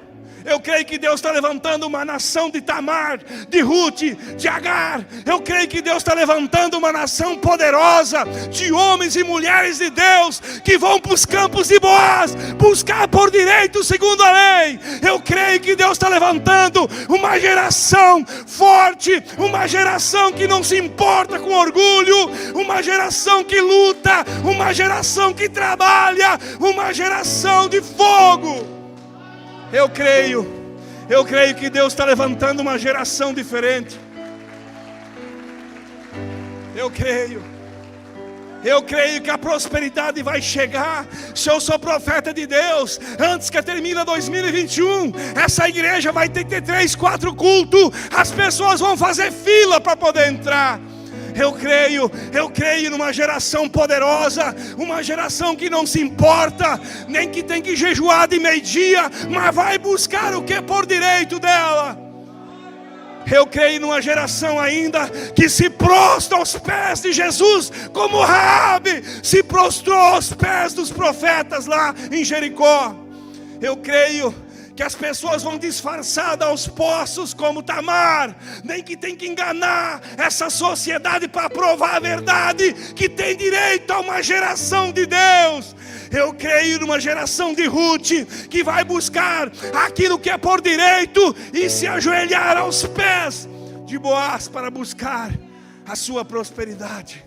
que Deus está levantando uma nação de Tamar, de Ruth, de Agar. Eu creio que Deus está levantando uma nação poderosa, de homens e mulheres de Deus, que vão para os campos de Boaz, buscar por direito segundo a lei. Eu creio que Deus está levantando uma geração forte, uma geração que não se importa com orgulho, uma geração que luta, uma geração que trabalha, uma geração de fogo. Eu creio que Deus está levantando uma geração diferente. Eu creio que a prosperidade vai chegar. Se eu sou profeta de Deus, antes que termine 2021, essa igreja vai ter que ter 3, 4 cultos. As pessoas vão fazer fila para poder entrar. Eu creio numa geração poderosa, uma geração que não se importa, nem que tem que jejuar de meio-dia, mas vai buscar o que é por direito dela. Eu creio numa geração ainda que se prostra aos pés de Jesus, como Raabe se prostrou aos pés dos profetas lá em Jericó. Eu creio que as pessoas vão disfarçadas aos poços como Tamar, nem que tem que enganar essa sociedade para provar a verdade, que tem direito a uma geração de Deus. Eu creio numa geração de Ruth, que vai buscar aquilo que é por direito e se ajoelhar aos pés de Boaz para buscar a sua prosperidade.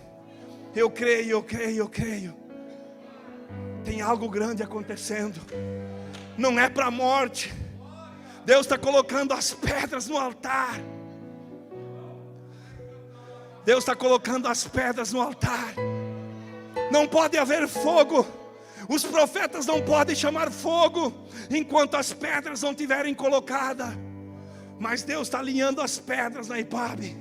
Eu creio. Tem algo grande acontecendo. Não é para a morte. Deus está colocando as pedras no altar. Deus está colocando as pedras no altar. Não pode haver fogo. Os profetas não podem chamar fogo enquanto as pedras não estiverem colocadas. Mas Deus está alinhando as pedras na IPAB.